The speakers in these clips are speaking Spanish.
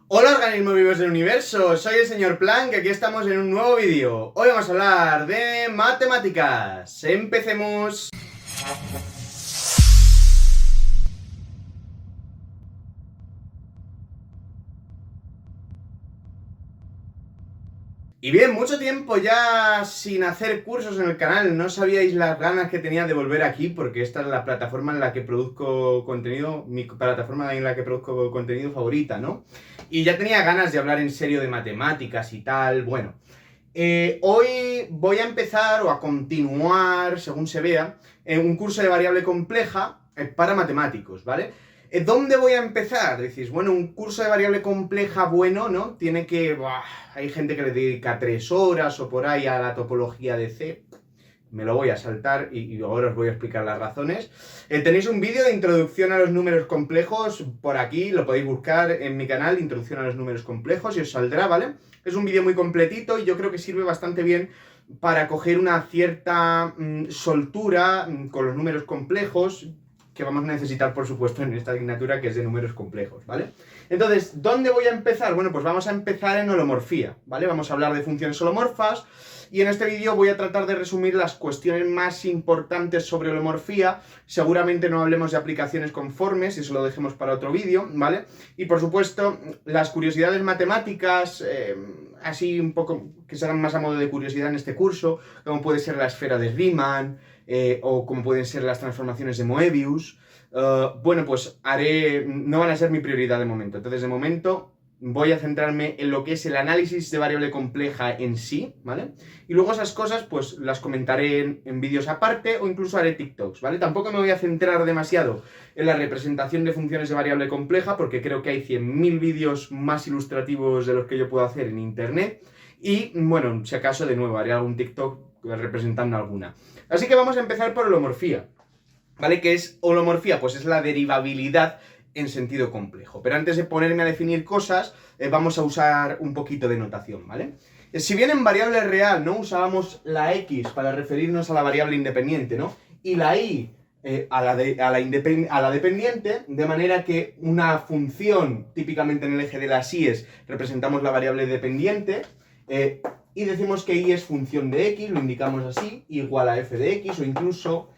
Hola organismos vivos del universo, soy el señor Planck y aquí estamos en un nuevo vídeo. Hoy vamos a hablar de matemáticas. Empecemos. Y bien, mucho tiempo ya sin hacer cursos en el canal, no sabíais las ganas que tenía de volver aquí porque esta es la plataforma en la que produzco contenido, mi plataforma en la que produzco contenido favorita, ¿no? Y ya tenía ganas de hablar en serio de matemáticas y tal, bueno. Hoy voy a empezar o a continuar, según se vea, un curso de variable compleja para matemáticos, ¿vale? ¿Dónde voy a empezar? Decís, bueno, un curso de variable compleja bueno, ¿no? Tiene que... hay gente que le dedica 3 horas o por ahí a la topología de C. Me lo voy a saltar y ahora os voy a explicar las razones. Tenéis un vídeo de introducción a los números complejos por aquí, lo podéis buscar en mi canal, introducción a los números complejos, y os saldrá, ¿vale? Es un vídeo muy completito y yo creo que sirve bastante bien para coger una cierta soltura con los números complejos, que vamos a necesitar, por supuesto, en esta asignatura que es de números complejos, ¿vale? Entonces, ¿dónde voy a empezar? Bueno, pues vamos a empezar en holomorfía, ¿vale? Vamos a hablar de funciones holomorfas y en este vídeo voy a tratar de resumir las cuestiones más importantes sobre holomorfía. Seguramente no hablemos de aplicaciones conformes, eso lo dejemos para otro vídeo, ¿vale? Y por supuesto, las curiosidades matemáticas, así un poco que serán más a modo de curiosidad en este curso, como puede ser la esfera de Riemann, o como pueden ser las transformaciones de Moebius. Bueno, pues no van a ser mi prioridad de momento. Entonces, de momento voy a centrarme en lo que es el análisis de variable compleja en sí, ¿vale? Y luego esas cosas, pues las comentaré en vídeos aparte o incluso haré TikToks, ¿vale? Tampoco me voy a centrar demasiado en la representación de funciones de variable compleja porque creo que hay 100.000 vídeos más ilustrativos de los que yo puedo hacer en internet. Y, bueno, si acaso, de nuevo, haré algún TikTok representando alguna. Así que vamos a empezar por holomorfía, ¿vale? ¿Qué es holomorfía? Pues es la derivabilidad en sentido complejo. Pero antes de ponerme a definir cosas, vamos a usar un poquito de notación, ¿vale? Si bien en variable real no usábamos la x para referirnos a la variable independiente, ¿no? Y la y a la dependiente, de manera que una función, típicamente en el eje de las y's, representamos la variable dependiente, y decimos que y es función de x, lo indicamos así, igual a f de x o incluso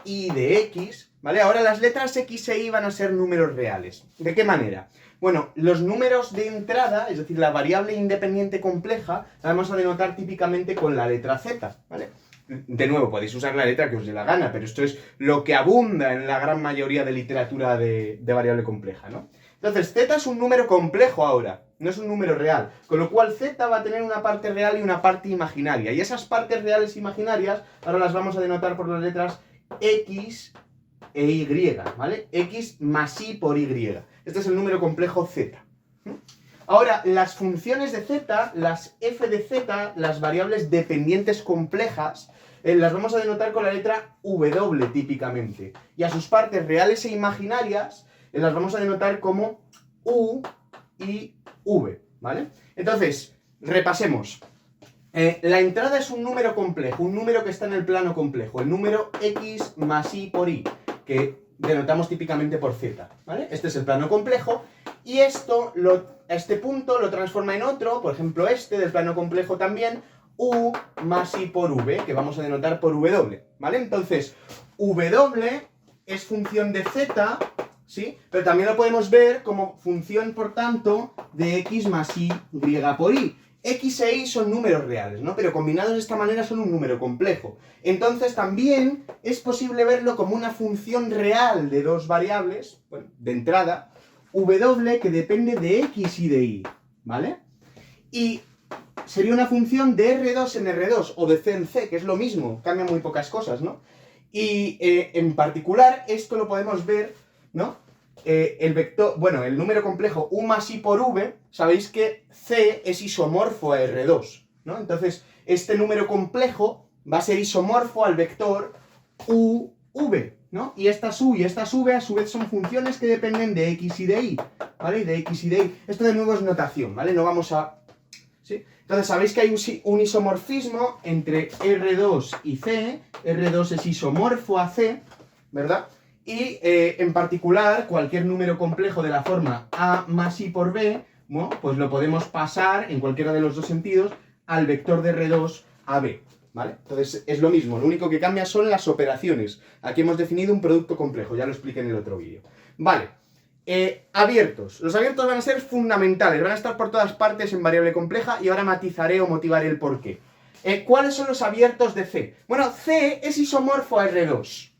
y de x, ¿vale? Ahora las letras x e y van a ser números reales. ¿De qué manera? Bueno, los números de entrada, es decir, la variable independiente compleja, la vamos a denotar típicamente con la letra z, ¿vale? De nuevo, podéis usar la letra que os dé la gana, pero esto es lo que abunda en la gran mayoría de literatura de variable compleja, ¿no? Entonces, z es un número complejo ahora, no es un número real, con lo cual z va a tener una parte real y una parte imaginaria, y esas partes reales e imaginarias ahora las vamos a denotar por las letras x e y, ¿vale? X más y por y. Este es el número complejo z. Ahora, las funciones de z, las f de z, las variables dependientes complejas, las vamos a denotar con la letra w típicamente. Y a sus partes reales e imaginarias las vamos a denotar como u y v, ¿vale? Entonces, repasemos. La entrada es un número complejo, un número que está en el plano complejo, el número x más y por y, que denotamos típicamente por z, ¿vale? Este es el plano complejo, y este punto lo transforma en otro, por ejemplo este del plano complejo también, u más y por v, que vamos a denotar por w, ¿vale? Entonces, w es función de z, ¿sí? Pero también lo podemos ver como función, por tanto, de x más y por y. X e y son números reales, ¿no? Pero combinados de esta manera son un número complejo. Entonces también es posible verlo como una función real de dos variables, bueno, de entrada, w que depende de x y de y, ¿vale? Y sería una función de R2 en R2 o de C en C, que es lo mismo, cambia muy pocas cosas, ¿no? Y en particular esto lo podemos ver, ¿no? El vector, bueno, el número complejo u más i por v, sabéis que C es isomorfo a R2, ¿no? Entonces, este número complejo va a ser isomorfo al vector uv, ¿no? Y estas u y estas v a su vez son funciones que dependen de x y de y, ¿vale? De x y de y. Esto de nuevo es notación, ¿vale? No vamos a... ¿sí? Entonces, sabéis que hay un isomorfismo entre R2 y C, R2 es isomorfo a C, ¿verdad? Y en particular, cualquier número complejo de la forma a más i por b Bueno, pues lo podemos pasar en cualquiera de los dos sentidos al vector de R2 a B, ¿vale? Entonces es lo mismo, lo único que cambia son las operaciones. Aquí hemos definido un producto complejo, ya lo expliqué en el otro vídeo. Vale, abiertos. Los abiertos van a ser fundamentales, van a estar por todas partes en variable compleja y ahora matizaré o motivaré el porqué. ¿Cuáles son los abiertos de C? Bueno, C es isomorfo a R2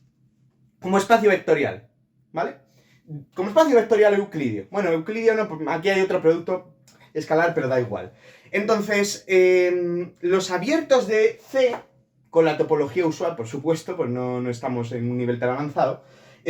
como espacio vectorial, ¿vale? Como espacio vectorial euclidio. Bueno, euclidio no, aquí hay otro producto escalar, pero da igual. Entonces, los abiertos de C, con la topología usual, por supuesto, pues no estamos en un nivel tan avanzado,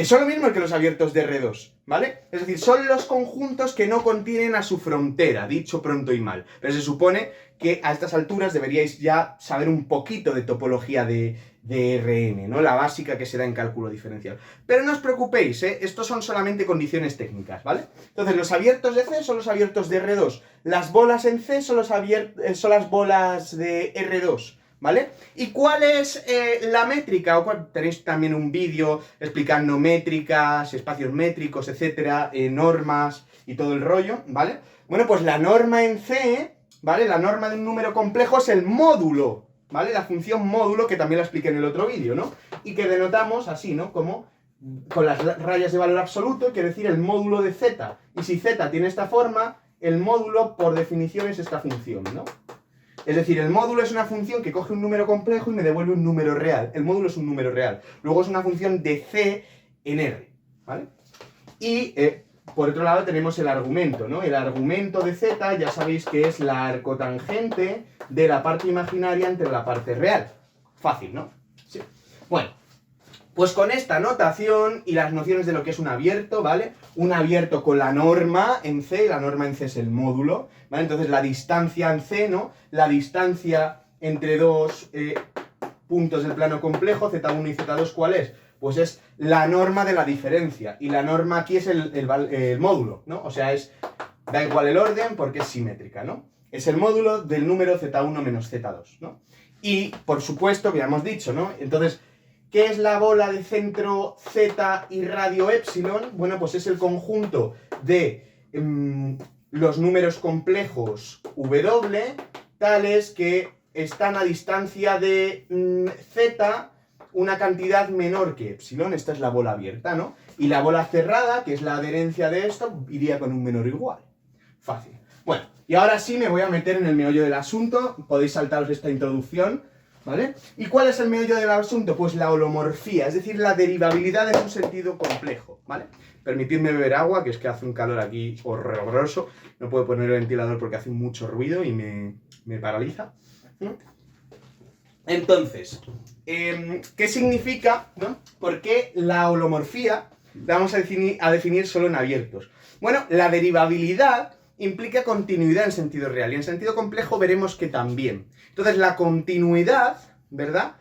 son lo mismo que los abiertos de R2, ¿vale? Es decir, son los conjuntos que no contienen a su frontera, dicho pronto y mal. Pero se supone que a estas alturas deberíais ya saber un poquito de topología de Rn, ¿no? La básica que se da en cálculo diferencial. Pero no os preocupéis, estos son solamente condiciones técnicas, ¿vale? Entonces, los abiertos de C son los abiertos de R2. Las bolas en C son, son las bolas de R2. ¿Vale? ¿Y cuál es la métrica? Tenéis también un vídeo explicando métricas, espacios métricos, etcétera, normas y todo el rollo, ¿vale? Bueno, pues la norma en C, ¿vale? La norma de un número complejo es el módulo, ¿vale? La función módulo, que también la expliqué en el otro vídeo, ¿no? Y que denotamos así, ¿no? Como con las rayas de valor absoluto, quiere decir el módulo de z. Y si z tiene esta forma, el módulo, por definición, es esta función, ¿no? Es decir, el módulo es una función que coge un número complejo y me devuelve un número real. El módulo es un número real. Luego es una función de C en R, ¿vale? Y, por otro lado, tenemos el argumento, ¿no? El argumento de Z, ya sabéis que es la arcotangente de la parte imaginaria entre la parte real. Fácil, ¿no? Sí. Bueno, pues con esta notación y las nociones de lo que es un abierto, ¿vale? Un abierto con la norma en C, la norma en C es el módulo, ¿vale? Entonces la distancia en C, ¿no? La distancia entre dos puntos del plano complejo, Z1 y Z2, ¿cuál es? Pues es la norma de la diferencia. Y la norma aquí es el módulo, ¿no? O sea, da igual el orden porque es simétrica, ¿no? Es el módulo del número Z1 menos Z2, ¿no? Y, por supuesto, que ya hemos dicho, ¿no? Entonces, ¿qué es la bola de centro Z y radio epsilon? Bueno, pues es el conjunto de los números complejos W, tales que están a distancia de Z una cantidad menor que epsilon. Esta es la bola abierta, ¿no? Y la bola cerrada, que es la adherencia de esto, iría con un menor o igual. Fácil. Bueno, y ahora sí me voy a meter en el meollo del asunto. Podéis saltaros esta introducción, ¿vale? ¿Y cuál es el meollo del asunto? Pues la holomorfía, es decir, la derivabilidad en un sentido complejo, ¿vale? Permitidme beber agua, que es que hace un calor aquí horroroso. No puedo poner el ventilador porque hace mucho ruido y me paraliza. Entonces, ¿qué significa, ¿no? ¿Por qué la holomorfía la vamos a definir solo en abiertos? Bueno, la derivabilidad implica continuidad en sentido real y en sentido complejo veremos que también. Entonces, la continuidad, ¿verdad?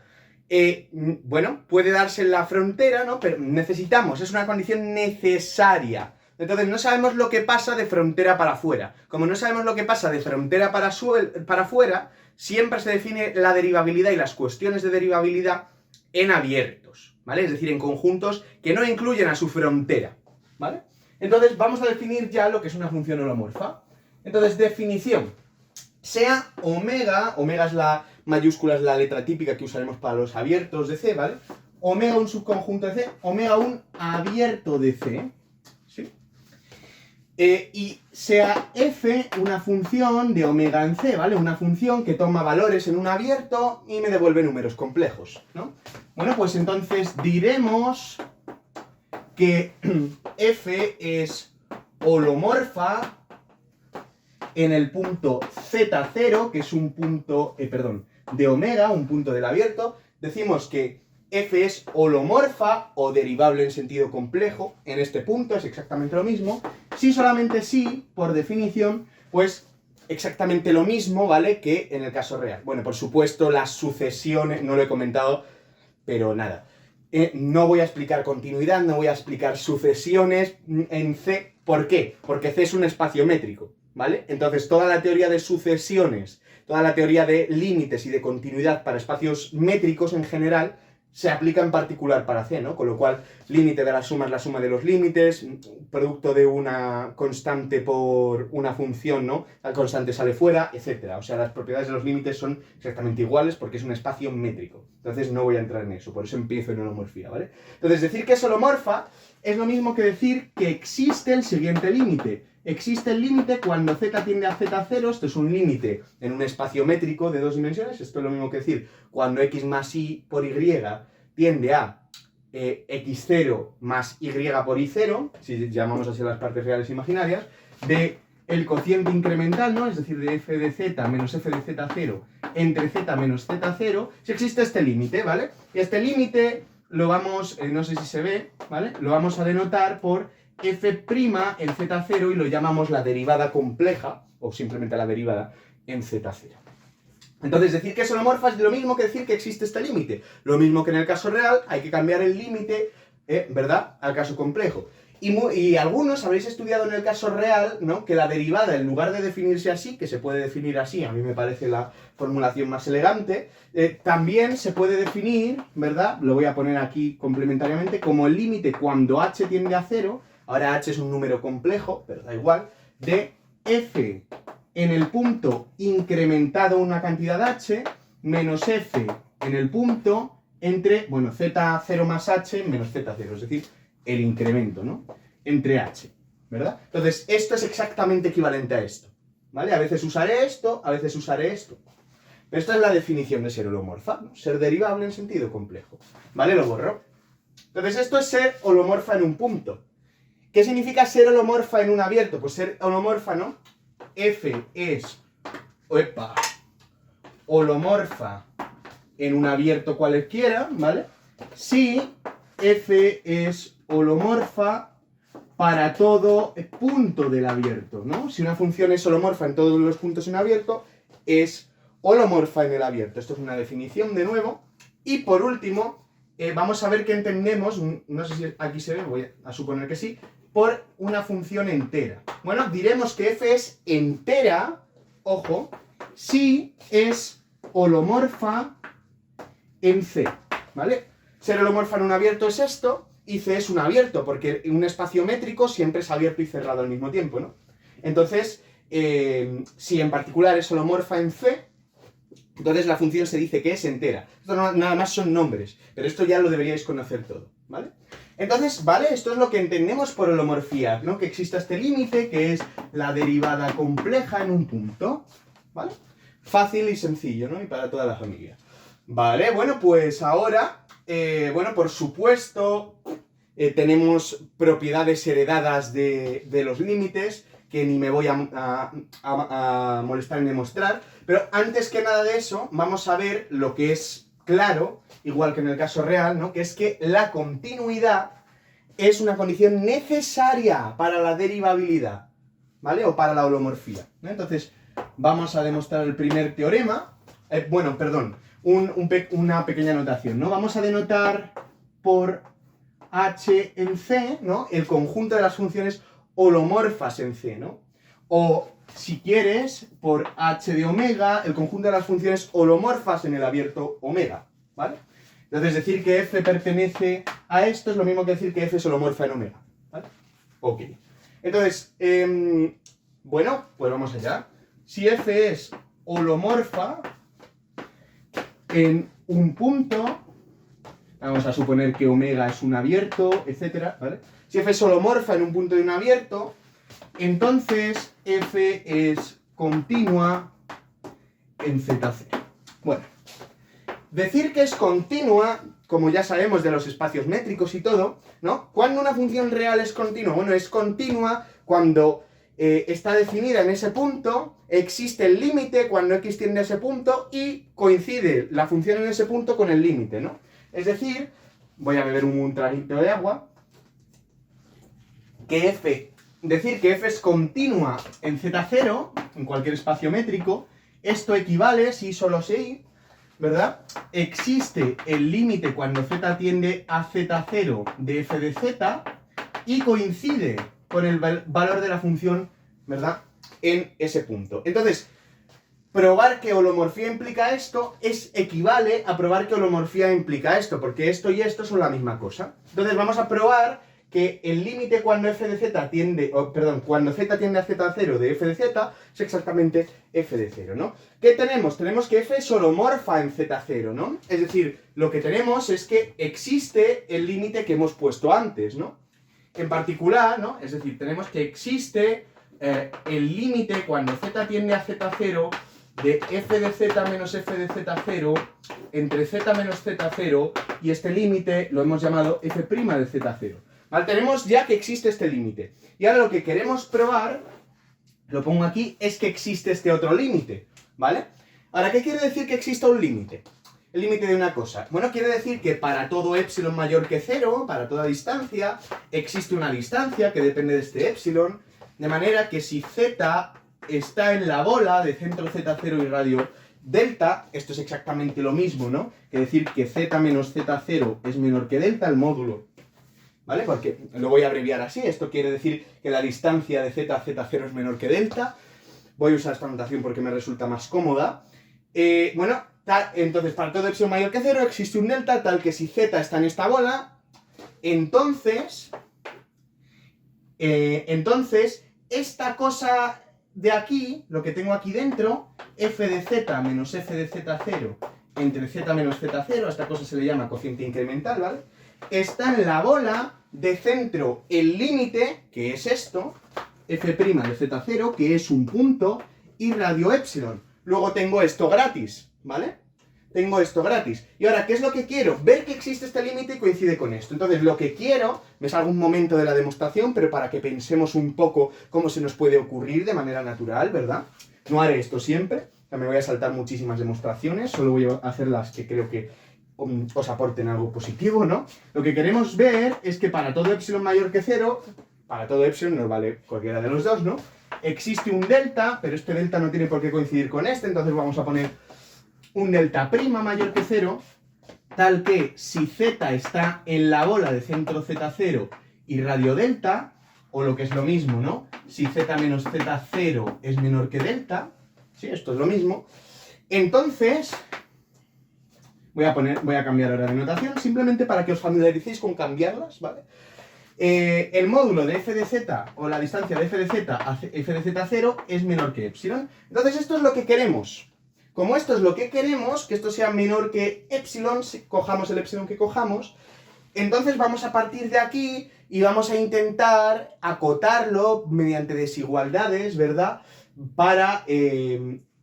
Bueno, puede darse en la frontera, ¿no? Pero necesitamos, es una condición necesaria. Entonces, no sabemos lo que pasa de frontera para afuera. Como no sabemos lo que pasa de frontera para afuera, siempre se define la derivabilidad y las cuestiones de derivabilidad en abiertos, ¿vale? Es decir, en conjuntos que no incluyen a su frontera, ¿vale? Entonces, vamos a definir ya lo que es una función holomorfa. Entonces, definición. Sea omega es la mayúscula, es la letra típica que usaremos para los abiertos de C, ¿vale? Omega un subconjunto de C, omega un abierto de C, ¿sí? Y sea f una función de omega en C, ¿vale? Una función que toma valores en un abierto y me devuelve números complejos, ¿no? Bueno, pues entonces diremos que f es holomorfa en el punto Z0, que es un punto, de omega, un punto del abierto. Decimos que f es holomorfa o derivable en sentido complejo en este punto, es exactamente lo mismo. Si solamente sí, por definición, pues exactamente lo mismo, ¿vale? Que en el caso real. Bueno, por supuesto, las sucesiones, no lo he comentado, pero nada. No voy a explicar continuidad, no voy a explicar sucesiones en C. ¿Por qué? Porque C es un espacio métrico, ¿vale? Entonces, toda la teoría de sucesiones, toda la teoría de límites y de continuidad para espacios métricos en general, se aplica en particular para C, ¿no? Con lo cual, límite de la suma es la suma de los límites, producto de una constante por una función, ¿no? La constante sale fuera, etc. O sea, las propiedades de los límites son exactamente iguales porque es un espacio métrico. Entonces no voy a entrar en eso, por eso empiezo en holomorfía, ¿vale? Entonces, decir que es holomorfa es lo mismo que decir que existe el siguiente límite. Existe el límite cuando z tiende a z0, esto es un límite en un espacio métrico de 2 dimensiones, esto es lo mismo que decir cuando x más y por y tiende a x0 más y por y0, si llamamos así las partes reales e imaginarias, de el cociente incremental, ¿no? Es decir, de f de z menos f de z0 entre z menos z0, si existe este límite, ¿vale? Y este límite lo vamos, no sé si se ve, ¿vale? Lo vamos a denotar por f' en z0 y lo llamamos la derivada compleja, o simplemente la derivada en z0. Entonces, decir que es holomorfa es lo mismo que decir que existe este límite. Lo mismo que en el caso real, hay que cambiar el límite, ¿verdad?, al caso complejo. Y algunos habréis estudiado en el caso real, ¿no?, que la derivada, en lugar de definirse así, que se puede definir así, a mí me parece la formulación más elegante, también se puede definir, ¿verdad?, lo voy a poner aquí complementariamente, como el límite cuando h tiende a 0, ahora h es un número complejo, pero da igual, de f en el punto incrementado una cantidad h menos f en el punto entre, bueno, z0 más h menos z0, es decir, el incremento, ¿no?, entre h, ¿verdad? Entonces, esto es exactamente equivalente a esto, ¿vale? A veces usaré esto, a veces usaré esto. Pero esta es la definición de ser holomorfa, ¿no? Ser derivable en sentido complejo, ¿vale? Lo borro. Entonces, esto es ser holomorfa en un punto. ¿Qué significa ser holomorfa en un abierto? Pues ser holomorfa, ¿no? F es holomorfa en un abierto cualquiera, ¿vale? Si F es holomorfa para todo punto del abierto, ¿no? Si una función es holomorfa en todos los puntos en abierto, es holomorfa en el abierto. Esto es una definición de nuevo. Y por último, vamos a ver qué entendemos, no sé si aquí se ve, voy a suponer que sí, por una función entera. Bueno, diremos que f es entera, ojo, si es holomorfa en C, ¿vale? Ser holomorfa en un abierto es esto, y C es un abierto, porque un espacio métrico siempre es abierto y cerrado al mismo tiempo, ¿no? Entonces, si en particular es holomorfa en C, entonces la función se dice que es entera. Esto nada más son nombres, pero esto ya lo deberíais conocer todo, ¿vale? Entonces, ¿vale? Esto es lo que entendemos por holomorfía, ¿no? Que exista este límite, que es la derivada compleja en un punto, ¿vale? Fácil y sencillo, ¿no? Y para toda la familia. Vale, bueno, pues ahora, bueno, por supuesto, tenemos propiedades heredadas de los límites, que ni me voy a molestar en demostrar, pero antes que nada de eso, vamos a ver lo que es claro, igual que en el caso real, ¿no? Que es que la continuidad es una condición necesaria para la derivabilidad, ¿vale? O para la holomorfía, ¿no? Entonces, vamos a demostrar el primer teorema. Bueno, perdón, una pequeña anotación, ¿no? Vamos a denotar por h en C, ¿no?, el conjunto de las funciones holomorfas en C, ¿no? O, si quieres, por h de omega, el conjunto de las funciones holomorfas en el abierto omega, ¿vale? Entonces, decir que f pertenece a esto es lo mismo que decir que f es holomorfa en omega, ¿vale? Ok. Entonces, bueno, pues vamos allá. Si f es holomorfa en un punto, vamos a suponer que omega es un abierto, etcétera, ¿vale? Si f es holomorfa en un punto de un abierto, entonces f es continua en Z0. Bueno, decir que es continua, como ya sabemos de los espacios métricos y todo, ¿no? ¿Cuándo una función real es continua? Bueno, es continua cuando está definida en ese punto, existe el límite cuando x tiende a ese punto y coincide la función en ese punto con el límite, ¿no? Es decir, voy a beber un traguito de agua, que decir que f es continua en Z0, en cualquier espacio métrico, esto equivale, si solo si, ¿verdad? Existe el límite cuando z tiende a Z0 de f de z y coincide con el valor de la función, ¿verdad?, en ese punto. Entonces, probar que holomorfía implica esto equivale a probar que holomorfía implica esto, porque esto y esto son la misma cosa. Entonces vamos a probar que el límite cuando f de z tiende, cuando z tiende a z0 de f de z es exactamente f de 0, ¿no? ¿Qué tenemos? Tenemos que f es holomorfa en z0, ¿no? Es decir, lo que tenemos es que existe el límite que hemos puesto antes, ¿no? En particular, ¿no? Es decir, tenemos que existe el límite cuando z tiende a z0 de f de z menos f de z0 entre z menos z0 y este límite lo hemos llamado f' de z0. ¿Vale? Tenemos ya que existe este límite. Y ahora lo que queremos probar, lo pongo aquí, es que existe este otro límite. ¿Vale? Ahora, ¿qué quiere decir que exista un límite? El límite de una cosa. Bueno, quiere decir que para todo epsilon mayor que 0, para toda distancia, existe una distancia que depende de este epsilon, de manera que si z está en la bola de centro z0 y radio delta, esto es exactamente lo mismo, ¿no? Que decir que z menos z0 es menor que delta, el módulo, ¿vale? Porque lo voy a abreviar así, esto quiere decir que la distancia de z a z0 es menor que delta. Voy a usar esta notación porque me resulta más cómoda. Entonces para todo epsilon mayor que 0 existe un delta tal que si z está en esta bola, entonces esta cosa de aquí, lo que tengo aquí dentro, f de z menos f de z0 entre z menos z0, a esta cosa se le llama cociente incremental, ¿vale? Está en la bola de centro el límite, que es esto, f' de z0, que es un punto, y radio epsilon. Luego tengo esto gratis, ¿vale? Tengo esto gratis. Y ahora, ¿qué es lo que quiero? Ver que existe este límite y coincide con esto. Entonces, lo que quiero, me salgo un momento de la demostración, pero para que pensemos un poco cómo se nos puede ocurrir de manera natural, ¿verdad? No haré esto siempre, o sea, me voy a saltar muchísimas demostraciones, solo voy a hacer las que creo que os aporten algo positivo, ¿no? Lo que queremos ver es que para todo epsilon mayor que 0, para todo epsilon nos vale cualquiera de los dos, ¿no? Existe un delta, pero este delta no tiene por qué coincidir con este, entonces vamos a poner un delta prima mayor que 0, tal que si z está en la bola de centro z0 y radio delta, o lo que es lo mismo, ¿no? Si z menos z0 es menor que delta, sí, esto es lo mismo, entonces voy a cambiar ahora de notación, simplemente para que os familiaricéis con cambiarlas, ¿vale? El módulo de f de z, o la distancia de f de z a f de z0 es menor que epsilon. Entonces esto es lo que queremos. Como esto es lo que queremos, que esto sea menor que epsilon, si cojamos el epsilon que cojamos, entonces vamos a partir de aquí y vamos a intentar acotarlo mediante desigualdades, ¿verdad? Para,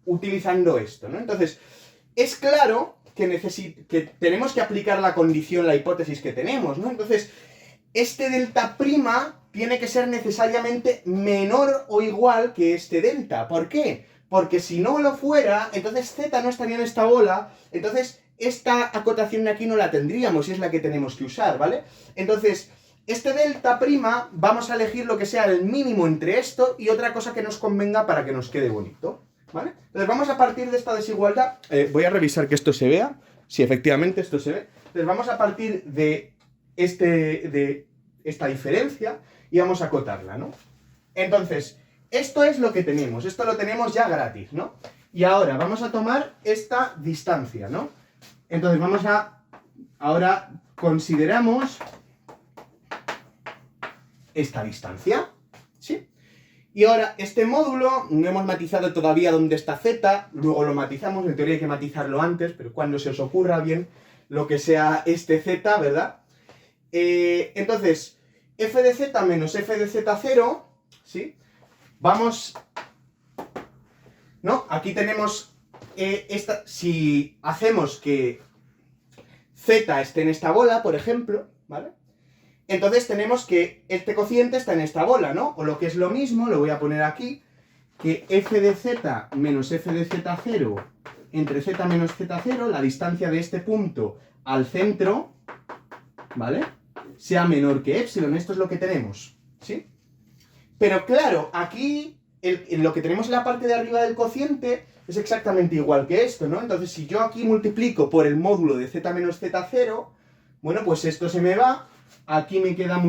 utilizando esto, ¿no? Entonces, es claro que tenemos que aplicar la condición, la hipótesis que tenemos, ¿no? Entonces, este delta prima tiene que ser necesariamente menor o igual que este delta. ¿Por qué? Porque si no lo fuera, entonces z no estaría en esta bola, entonces esta acotación de aquí no la tendríamos y es la que tenemos que usar, ¿vale? Entonces, este delta prima, vamos a elegir lo que sea el mínimo entre esto y otra cosa que nos convenga para que nos quede bonito, ¿vale? Entonces vamos a partir de esta desigualdad, voy a revisar que esto se vea, si efectivamente esto se ve, entonces vamos a partir de esta diferencia y vamos a acotarla, ¿no? Entonces, esto es lo que tenemos, esto lo tenemos ya gratis, ¿no? Y ahora vamos a tomar esta distancia, ¿no? Entonces ahora consideramos esta distancia, ¿sí? Y ahora, este módulo, no hemos matizado todavía dónde está z, luego lo matizamos, en teoría hay que matizarlo antes, pero cuando se os ocurra bien lo que sea este z, ¿verdad? Entonces, f de z menos f de z0, ¿sí? Vamos, ¿no? Aquí tenemos si hacemos que z esté en esta bola, por ejemplo, ¿vale? Entonces tenemos que este cociente está en esta bola, ¿no? O lo que es lo mismo, lo voy a poner aquí, que f de z menos f de z0 entre z menos z0, la distancia de este punto al centro, ¿vale? Sea menor que epsilon, esto es lo que tenemos, ¿sí? Pero claro, aquí lo que tenemos en la parte de arriba del cociente es exactamente igual que esto, ¿no? Entonces si yo aquí multiplico por el módulo de z menos z0, bueno, pues esto se me va, aquí me queda,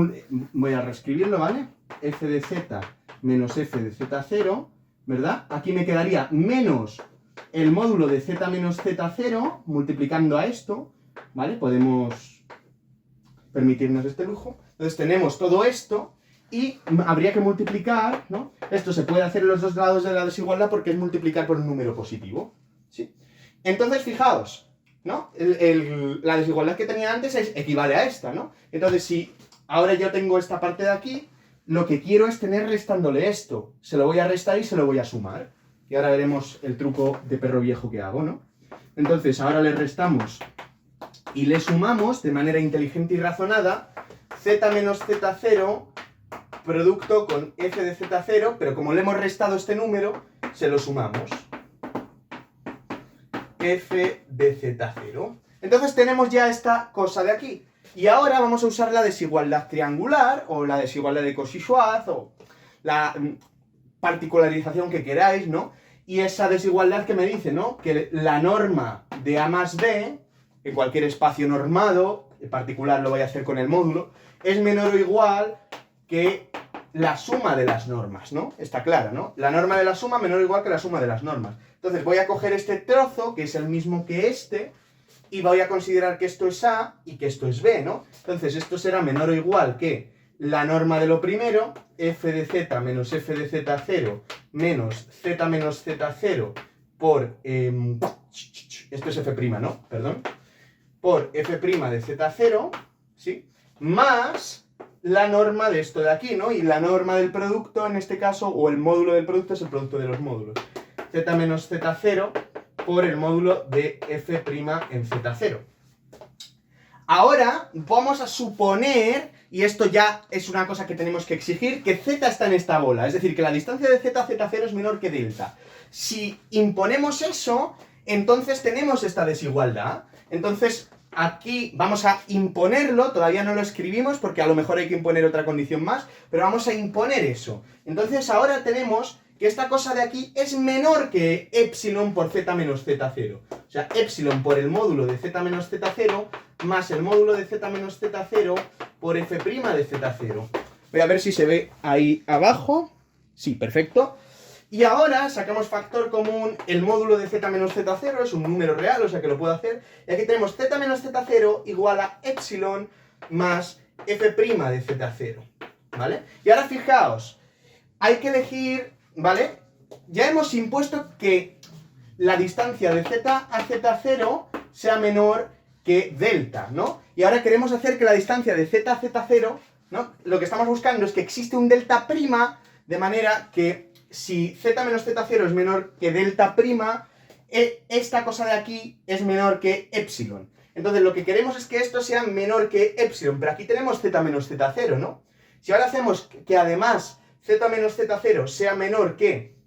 voy a reescribirlo, ¿vale? F de z menos f de z0, ¿verdad? Aquí me quedaría menos el módulo de z menos z0 multiplicando a esto, ¿vale? Podemos permitirnos este lujo. Entonces tenemos todo esto y habría que multiplicar, ¿no? Esto se puede hacer en los dos lados de la desigualdad porque es multiplicar por un número positivo, ¿sí? Entonces, fijaos, ¿no? La desigualdad que tenía antes equivale a esta, ¿no? Entonces, si ahora yo tengo esta parte de aquí, lo que quiero es tener restándole esto. Se lo voy a restar y se lo voy a sumar. Y ahora veremos el truco de perro viejo que hago, ¿no? Entonces, ahora le restamos y le sumamos de manera inteligente y razonada z menos z0 producto con f de z0, pero como le hemos restado este número, se lo sumamos. F de z0. Entonces tenemos ya esta cosa de aquí. Y ahora vamos a usar la desigualdad triangular, o la desigualdad de Cauchy-Schwarz, o la particularización que queráis, ¿no? Y esa desigualdad que me dice, ¿no? Que la norma de A más B, en cualquier espacio normado, en particular lo voy a hacer con el módulo, es menor o igual que la suma de las normas, ¿no? Está claro, ¿no? La norma de la suma menor o igual que la suma de las normas. Entonces voy a coger este trozo, que es el mismo que este, y voy a considerar que esto es A y que esto es B, ¿no? Entonces esto será menor o igual que la norma de lo primero, f de z menos f de z0 menos z menos z0 por... esto es f', ¿no? Perdón. Por f' de z0, ¿sí? Más la norma de esto de aquí, ¿no? Y la norma del producto, en este caso, o el módulo del producto, es el producto de los módulos. Z menos z0 por el módulo de f' en z0. Ahora vamos a suponer, y esto ya es una cosa que tenemos que exigir, que z está en esta bola. Es decir, que la distancia de z a z0 es menor que delta. Si imponemos eso, entonces tenemos esta desigualdad. Entonces, aquí vamos a imponerlo, todavía no lo escribimos porque a lo mejor hay que imponer otra condición más, pero vamos a imponer eso. Entonces ahora tenemos que esta cosa de aquí es menor que epsilon por z menos z0. O sea, epsilon por el módulo de z menos z0 más el módulo de z menos z0 por f' de z0. Voy a ver si se ve ahí abajo. Sí, perfecto. Y ahora sacamos factor común, el módulo de z menos z0 es un número real, o sea que lo puedo hacer. Y aquí tenemos z menos z0 igual a epsilon más f' de z0, ¿vale? Y ahora fijaos, hay que elegir, ¿vale? Ya hemos impuesto que la distancia de z a z0 sea menor que delta, ¿no? Y ahora queremos hacer que la distancia de z a z0, ¿no? Lo que estamos buscando es que existe un delta prima, de manera que si z menos z0 es menor que delta prima, esta cosa de aquí es menor que epsilon. Entonces lo que queremos es que esto sea menor que epsilon, pero aquí tenemos z menos z0, ¿no? Si ahora hacemos que además z menos z0 sea menor que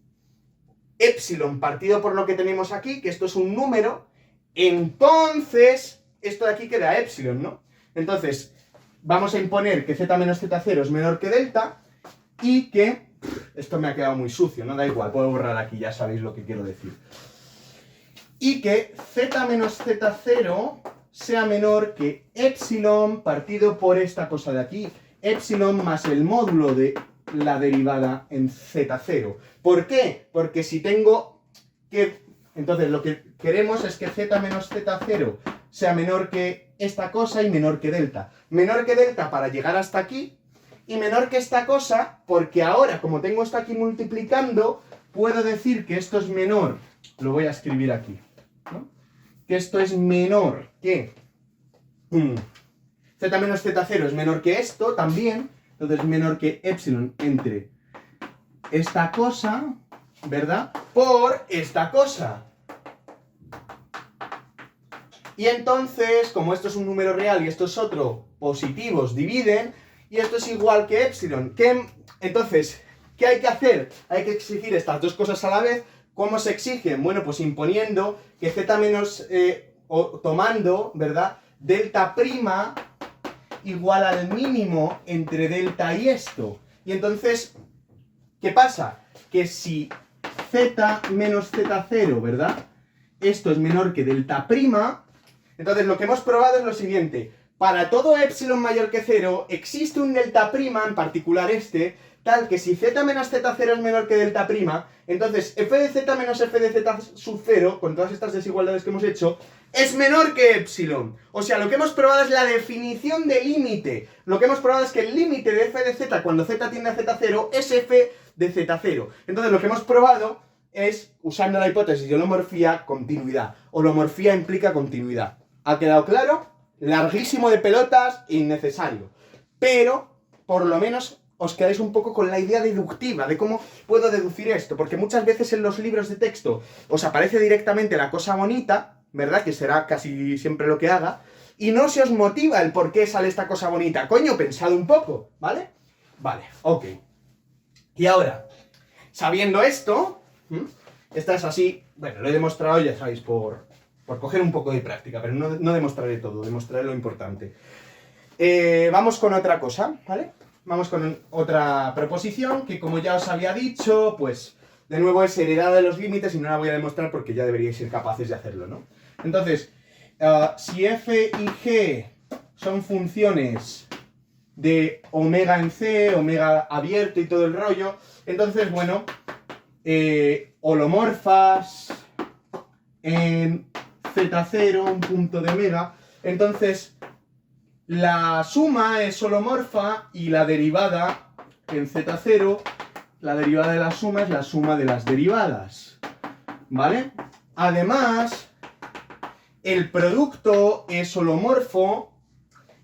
epsilon partido por lo que tenemos aquí, que esto es un número, entonces esto de aquí queda epsilon, ¿no? Entonces vamos a imponer que z menos z0 es menor que delta y que... Esto me ha quedado muy sucio, no da igual, puedo borrar aquí, ya sabéis lo que quiero decir. Y que z menos z0 sea menor que epsilon partido por esta cosa de aquí, epsilon más el módulo de la derivada en z0. ¿Por qué? Porque si tengo que... Entonces lo que queremos es que z menos z0 sea menor que esta cosa y menor que delta. Menor que delta para llegar hasta aquí, y menor que esta cosa, porque ahora, como tengo esto aquí multiplicando, puedo decir que esto es menor, lo voy a escribir aquí, ¿no? Que esto es menor que z menos z0 es menor que esto también, entonces menor que epsilon entre esta cosa, ¿verdad? Por esta cosa. Y entonces, como esto es un número real y esto es otro, positivos dividen, y esto es igual que epsilon. Entonces, ¿qué hay que hacer? Hay que exigir estas dos cosas a la vez. ¿Cómo se exigen? Bueno, pues imponiendo que z menos, o tomando, ¿verdad? Delta prima igual al mínimo entre delta y esto. Y entonces, ¿qué pasa? Que si z menos z0, ¿verdad? Esto es menor que delta prima, entonces lo que hemos probado es lo siguiente. para todo epsilon mayor que 0, existe un delta prima, en particular tal que si z menos z0 es menor que delta prima, entonces f de z menos f de z sub 0, con todas estas desigualdades que hemos hecho, es menor que epsilon. O sea, lo que hemos probado es la definición de límite. Lo que hemos probado es que el límite de f de z cuando z tiende a z0 es f de z0. Entonces lo que hemos probado es, usando la hipótesis de holomorfía, continuidad. Holomorfía implica continuidad. ¿Ha quedado claro? Larguísimo de pelotas, innecesario. Pero, por lo menos, os quedáis un poco con la idea deductiva de cómo puedo deducir esto. Porque muchas veces en los libros de texto os aparece directamente la cosa bonita, ¿verdad? Que será casi siempre lo que haga. Y no se os motiva el por qué sale esta cosa bonita. Coño, pensad un poco, ¿vale? Vale, ok. Y ahora, sabiendo esto, esta es así, bueno, lo he demostrado, ya sabéis, por coger un poco de práctica, pero no demostraré todo, demostraré lo importante. Vamos con otra cosa, ¿vale? Vamos con otra proposición que, como ya os había dicho, pues, de nuevo es heredada de los límites y no la voy a demostrar porque ya deberíais ser capaces de hacerlo, ¿no? Entonces, si f y g son funciones de omega en c, omega abierto y todo el rollo, entonces, bueno, holomorfas en z0, un punto de omega, entonces la suma es holomorfa y la derivada en z0, la derivada de la suma es la suma de las derivadas, ¿vale? Además, el producto es holomorfo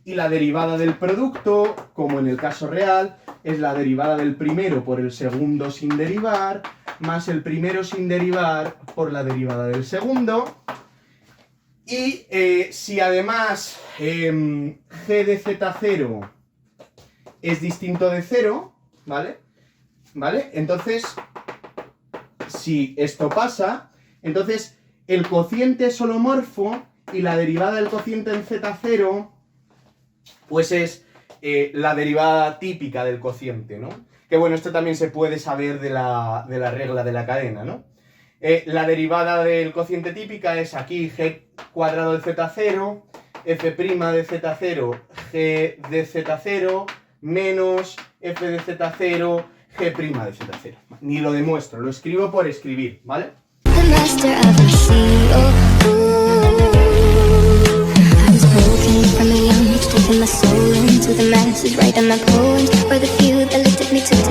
y la derivada del producto, como en el caso real, es la derivada del primero por el segundo sin derivar, más el primero sin derivar por la derivada del segundo. Y si además g de z0 es distinto de 0, ¿vale? Entonces, si esto pasa, entonces el cociente es holomorfo y la derivada del cociente en z0 pues es la derivada típica del cociente, ¿no? Que bueno, esto también se puede saber de la regla de la cadena, ¿no? La derivada del cociente típica es aquí g cuadrado de z0, f' de z0, g de z0, menos f de z0, g' de z0. Ni lo demuestro, lo escribo por escribir, ¿vale? From a young age, taking my soul into the masses, writing my poems for the few that looked at me, took to